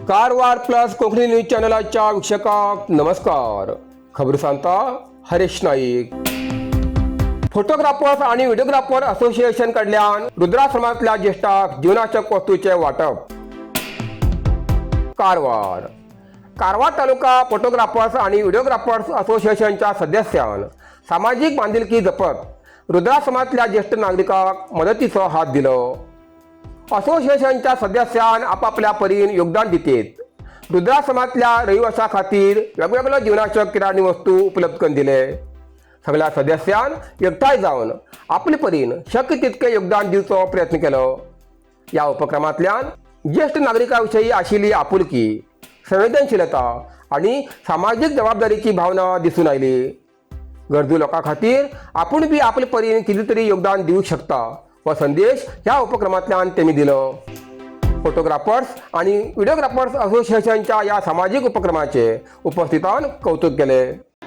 Karwar plus Konkani news चॅनलच्या वीक्षकांक नमस्कार. खबर सांगता हरेश नाईक. फोटोग्राफर्स आणि व्हिडिओग्राफर असोसिएशन कडल्यान रुद्राश्रमातल्या ज्येष्ठांक जीवनाचक वस्तूचे वाटप. कारवार तालुका फोटोग्राफर्स आणि व्हिडिओग्राफर्स असोसिएशनच्या सदस्यान सामाजिक बांधिलकी जपत रुद्राश्रमातल्या ज्येष्ठ नागरिकांक मदतीचो हात दिलो. असोसिएशनच्या सदस्यान आपापल्या परीन योगदान दितेत रुद्राश्रमातल्या रहिवाशा खातीर वेगवेगळ्यो जीवनाचक किराणी वस्तू उपलब्ध करून दिले. सगळ्या सदस्यान एकठांय जावन आपले परीन शक्य तितके योगदान दिवचो प्रयत्न केलो. या उपक्रमांतल्यान ज्येष्ठ नागरिकांविशयी आशिल्ली आपुलकी, संवेदनशीलता आणि सामाजिक जबाबदारीची भावना दिसून आयली. गरजू लोकां खातीर आपूण बी आपले परीन कितें तरी योगदान दिवंक शकता व संदेश ह्या उपक्रमांतल्यान तेमी दिलो. फोटोग्राफर्स आणि व्हिडिओग्राफर्स असोसिएशनच्या या सामाजिक उपक्रमाचे उपस्थितान कौतुक केले.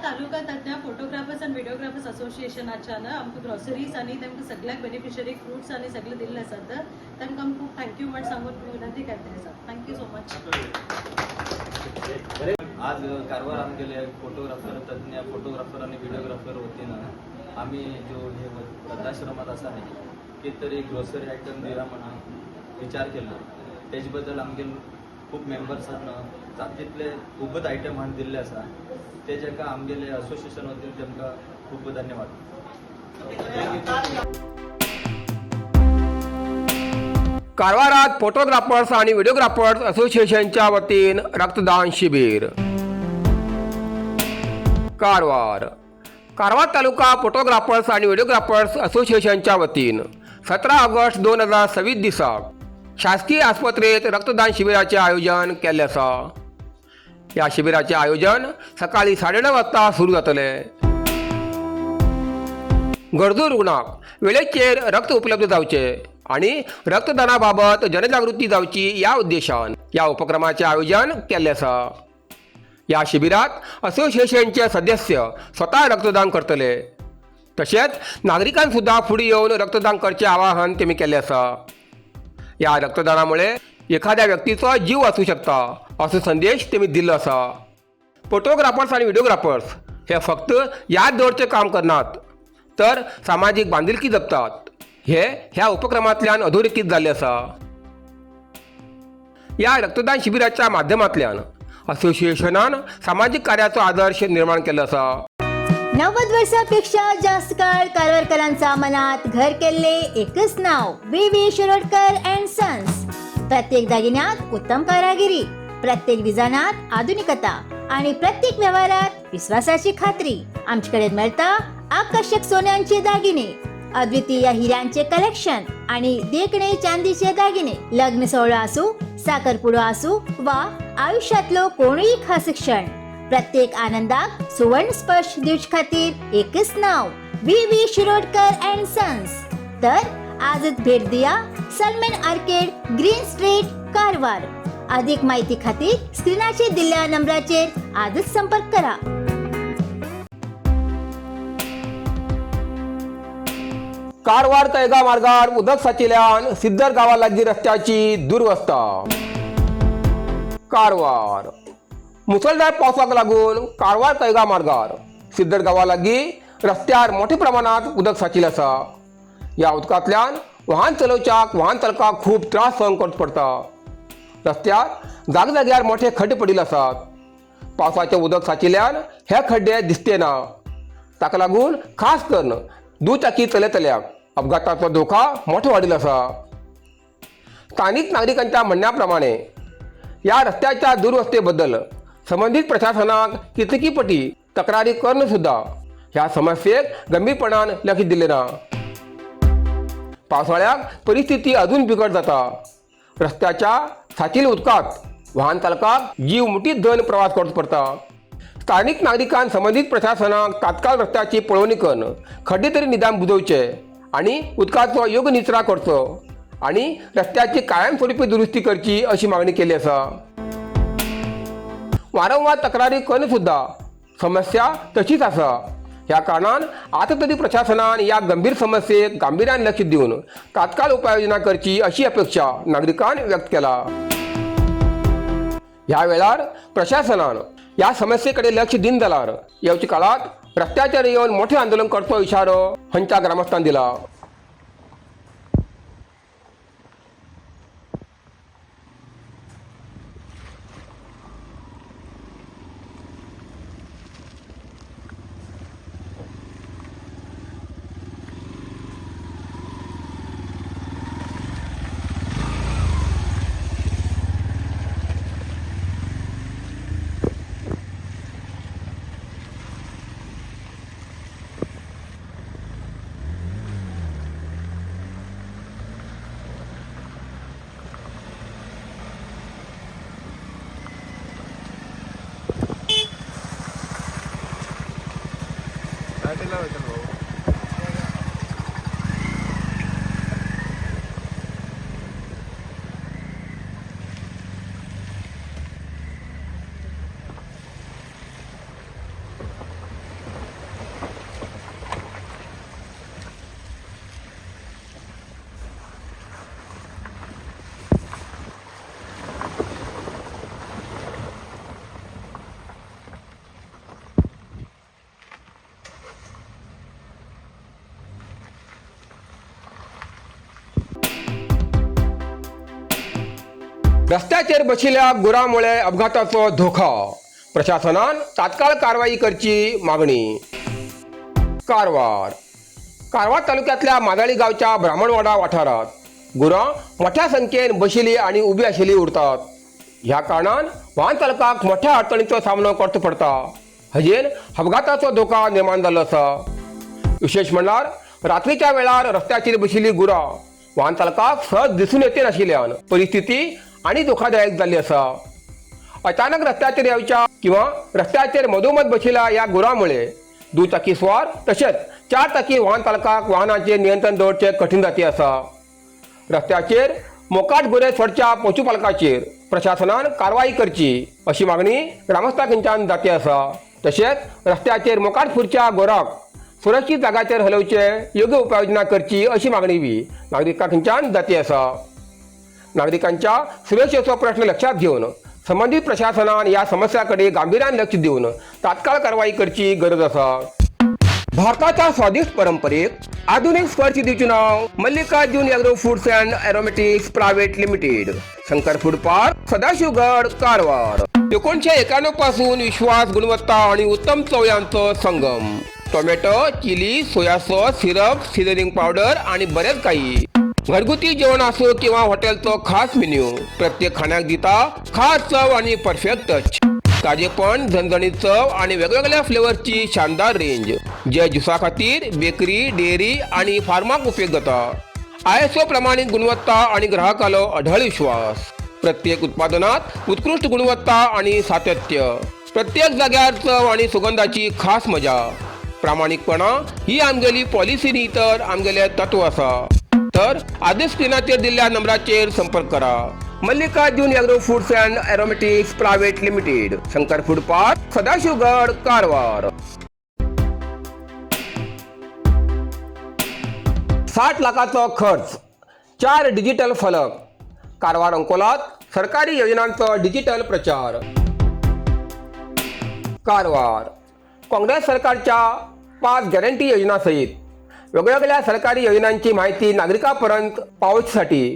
तालुका तज्ञ फोटोग्राफर्स आणि व्हिडिओग्राफर्स असोसिएशनाच्यान आमकां ग्रॉसरीज आणि तांकां सगळ्याक बेनिफिशरीक फ्रुट्स आणि सगळे दिल्ले आसात. तांकां खूप थँक्यू म्हण सांगून विनंती करते आसा. Thank you so much. आज कारवार आमगेले फोटोग्राफर तज्ञ फोटोग्राफर आणि व्हिडिओग्राफर वतीनं आम्ही जो हे वृद्धाश्रमात आसा न्ही कितें तरी ग्रोसरी आयटम दिला म्हणून विचार केलो. तेजे बद्दल आमगे खूप मेंबर्सान जातीतले खूबच आयटम हाडून दिल्ले आसा. तेजे का आमगेले असोसिएशन वतीन तेमकां खूब धन्यवाद. कारवारात फोटोग्राफर्स आणि व्हिडिओग्राफर्स असोसिएशनच्या वतीन रक्तदान शिबिर. कारवार तालुका फोटोग्राफर्स आणि व्हिडिओग्राफर्स असोसिएशनच्या वतीन 17 ऑगस्ट 2026 दिसाक शासकीय आस्पत्रेत रक्तदान शिबिराचे आयोजन केल्ले आसा. या शिबिराचे आयोजन सकाळी 9:30 वाजता सुरू जातले. गरजू रुग्णाक वेळेचेर रक्त उपलब्ध जावचे आणि रक्तदानाबाबत जनजागृती जावची या उद्देशान या उपक्रमाचे आयोजन केल्ले आसा. या शिबिरात असोसिएशनचे सदस्य स्वतः रक्तदान करतले. तसेच नागरिकांन सुद्धा फुडें येवन रक्तदान करचे आवाहन तेमी केले आसा. या रक्तदानामुळे एखाद्या व्यक्तीचो जीव वाचू शकता असो संदेश तेमी दिल्लो आसा. फोटोग्राफर्स आणि व्हिडिओग्राफर्स हे फक्त याद दवरचे काम करनात तर सामाजिक बांधिलकी जपतात. हे ह्या उपक्रमांतल्यान अधोरेखित जाल्ले आसा. या रक्तदान शिबिराच्या माध्यमांतल्यान असोसिएशनान सामाजिक कार्याचो आदर्श निर्माण केलो आसा. 90 वर्षांपेक्षा जास्त काळ कारवारकरांचा मनात घर केले एकच नाव व्ही शिरोडकर अँड सन्स. प्रत्येक दागिन्यात उत्तम कारागिरी, प्रत्येक डिझायनात आधुनिकता आणि प्रत्येक व्यवहारात विश्वासाची खात्री. आमच्याकडे मिळता आकर्षक सोन्यांचे दागिने, अद्वितीय हिऱ्यांचे कलेक्शन आणि देखणे चांदीचे दागिने. लग्न सोहळा असो, साखरपुडो असो वा आयुष्यातलो कोणीही खास क्षण, प्रत्येक आनंदाक सुवर्ण स्पर्श दिवचे खातीर एकच नाव व्ही शिरोडकर अँड सन्स. तर आजच भेट दिया Salman Arcade, Green Street, Karwar. अधिक माहिती खातीर स्क्रीनाचेर दिल्ल्या नंबराचेर आजच संपर्क करा. कारवार तळेगाव मार्गार उदक साचिल्ल्यान सिद्धर गावा लागीं रस्त्याची दुरवस्था. कारवार मुसळधार पावसाक लागून कारवार तळेगाव मार्गार सिद्धर गावा लागीं रस्त्यार मोठ्या प्रमाणात उदक साचिल्लें आसा. या उदकांतल्यान वाहन चलोवच्याक वाहन चालकांक खूब त्रास सहन करचो पडटा. रस्त्यार जाग्यार मोठे खड्डे पडिल्ले आसात. पावसाचें उदक साचिल्ल्यान हे खड्डे दिसते ना. ताका लागून खास करून दुचाकी चलयतल्याक अपघाताचो धोका मोठो वाडिल्लो आसा. स्थानिक नागरिकांच्या म्हणण्या प्रमाणे या रस्त्याच्या दुरवस्थे बद्दल संबंधित प्रशासनाक कितकी पटी तक्रारी करून सुद्धा ह्या समस्येक गंभीरपणान लक्ष दिले ना. पावसाळ्याक परिस्थिती अजून बिकट जाता. रस्त्याच्या साचिल्ल्या उदकात वाहन चालकाक जीव मुठीत धरून प्रवास करचो पडटा. स्थानिक नागरिकांन संबंधित प्रशासनाक तात्काळ रस्त्याची पळोवणी करून खड्डे तरी निदान बुजोवचे आणि उदकाचो योग्य निचराव करचो आणि रस्त्याची कायमस्वरूपी दुरुस्ती करची अशी मागणी केली आसा. वारंवार तक्रारी करून सुद्धा समस्या तशीच आसा. ह्या कारणान आता तरी प्रशासनान या गंभीर समस्येक गांभीर्यान लक्ष दिवन तात्काळ उपाययोजना करची अशी अपेक्षा नागरिकांनी व्यक्त केला. ह्या वेळार प्रशासनान या समस्येकडे लक्ष दिन जाल्यार येवच्या काळात रस्त्याचेर येवन मोठे आंदोलन करचो इशारो हांच्या ग्रामस्थांनी दिला. रस्त्याचेर बशिल्ल्या गुरांमुळे अपघाताचो धोका. प्रशासनान तात्काळ कारवाई करची मागणी. कारवार तालुक्यातल्या मादाळी गावच्या ब्राह्मणवाडा वाठारात गुरां मोठ्या संख्येन बशिल्ली आणि उबी आशिल्ली उरतात. ह्या कारणान वाहन चालकाक मोठ्या अडचणीचो सामनो करचो पडटा. हाजेर अपघाताचो धोका निर्माण जाल्लो आसा. विशेष म्हणल्यार रात्रीच्या वेळार रस्त्याचेर बशिल्ली गुरां वाहन चालकाक सहज दिसून येते नाशिल्ल्यान परिस्थिती आणि धोकादायक जाल्ली आसा. अचानक रस्त्याचेर येवच्या किंवा रस्त्याचेर मधोमध बशिल्ल्या या गुरांमुळे दुचाकी स्वार तशेंच 4 चाकी वाहन चालकाक वाहनाचेर नियंत्रण दवरचे कठीण जाती आसा. रस्त्याचेर मोकाट गुरे सोडच्या पशुपालकाचेर प्रशासनान कारवाई करची अशी मागणी ग्रामस्थांकडच्यान जाती आसा. तशेंच रस्त्याचेर मोकाट फुरच्या गोराक सुरक्षीत जाग्याचेर हलवचे योग्य उपाययोजना करची अशी मागणी बी नागरिकांकडच्यान जाती आसा. नागरिकांच्या सुरक्षेचो प्रश्न लक्षात घेऊन संबंधित प्रशासनान या समस्याकडे गांभीर्यान लक्ष देऊन तात्काळ कारवाई करची गरज आसा. भारताच्या स्वादिष्ट परंपरेक आधुनिक स्पर्श दिवचे नाव Mallikarjun Agro Foods and Aromatics Private Limited, Shankar Food Park, Sadashivgad, Karwar. 1991 पासून विश्वास, गुणवत्ता आणि उत्तम चव यांचो संगम. Tomato, chilli, soya sauce, syrup, seasoning powder आणि बरेच काही. घरगुती जेवण असो किंवा हॉटेलचो खास मेन्यू, प्रत्येक खाण्याक दिता खास चव आणि परफेक्ट टच. ताजेपण, झणझणीत चव आणि वेगवेगळ्या फ्लेवरची शानदार रेंज, जे ज्युसा खातीर, बेकरी, डेअरी आणि फार्माक उपयोग जाता. ISO प्रमाणित गुणवत्ता आणि ग्राहकालो अढळ विश्वास. प्रत्येक उत्पादनात उत्कृष्ट गुणवत्ता आणि सातत्य. प्रत्येक जाग्यार चव आणि सुगंधाची खास मजा. प्रामाणिकपणा ही आमगेली पॉलिसी न्ही तर आमगेले तत्व आसा. तर आदेश स्क्रीनाचेर दिल्ल्या नंबराचेर संपर्क करा. Mallikarjun Agro Foods and Aromatics Private Limited, Shankar Food Park, Sadashivgad, Karwar. 60 लाखांचो खर्च, 4 डिजिटल फलक. कारवार अंकोलात सरकारी योजनांचो डिजिटल प्रचार. कारवार काँग्रेस सरकारच्या 5 गॅरंटी योजना सहित वेगवेगळ्या सरकारी योजनांची माहिती नागरिकांपर्यंत पावचसाठी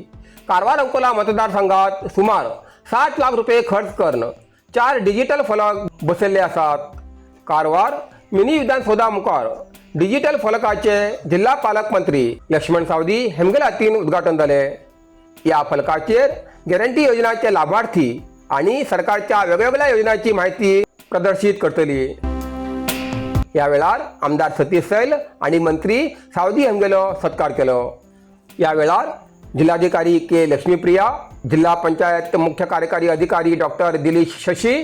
कारवार अंकोला मतदारसंघात सुमार 60 लाख रुपये खर्च करून 4 डिजिटल फलक बसयल्ले आसात. कारवार मिनी विधानसौधा मुखार डिजिटल फलकाचे जिल्हा पालकमंत्री लक्ष्मण सावदी हेमगेल हातीन उद्घाटन जाले. या फलकाचेर गॅरंटी योजनांचे लाभार्थी आणि सरकारच्या वेगवेगळ्या योजनांची माहिती प्रदर्शित करतली. या वेळार आमदार सतीश सैल आणि मंत्री सावदी हेमगेलो सत्कार केलो. या वेळार जिल्हाधिकारी के लक्ष्मीप्रिया, जिल्हा पंचायत मुख्य कार्यकारी अधिकारी डॉक्टर दिलीश शशी,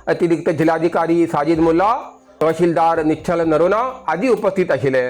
अतिरिक्त जिल्हाधिकारी साजिद मुल्ला, तहसीलदार निश्चल नरोना आदी उपस्थित आशिल्ले.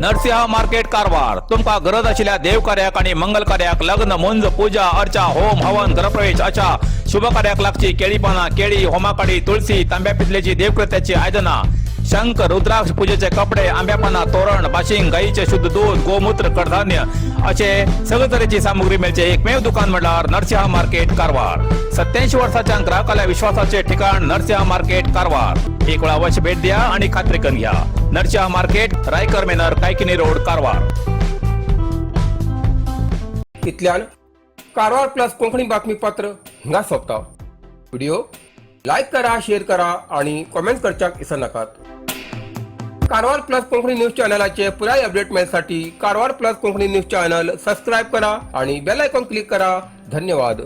नरसिंह मार्केट कारवार तुमका गरज आशिल्ल्या देवकार्याक आणि मंगल कार्याक लग्न मुंज पूजा अर्चा होम हवन गृहप्रवेश अशा शुभ कार्याक लागची केळी पाना केळी होमाकाडी तुळशी तांब्या पितलेची देवकृत्याची आयदना शंख रुद्राक्ष पूजेचे कपडे आंब्या पाना तोरण बाशिंग गाईचे शुद्ध दूध गोमूत्र कडधान्य असे सगळे तरेची सामुग्री मेळचे एकमेव दुकान म्हणल्यार नरसिंह मार्केट कारवार 87 वर्षाच्या ग्राहकाला विश्वासाचे ठिकाण नरसिंह मार्केट कारवार एक वेळा अवश्य भेट द्या आणि खात्री करून घ्या नरसिंह मार्केट रायकर मेनर कायकिनी रोड कारवार इतल्यान कारवार प्लस कोंकणी बातमीपत्र हिंगा सोंपता व्हिडिओ लाईक करा शेअर करा आणि कमेंट करच्याक विसरू नाकात कारवार प्लस कोंकणी न्यूज चॅनलाचे पुराय अपडेट मेळसाठी Karwar Plus Konkani News channel subscribe करा आणि बेल आयकॉन क्लिक करा धन्यवाद.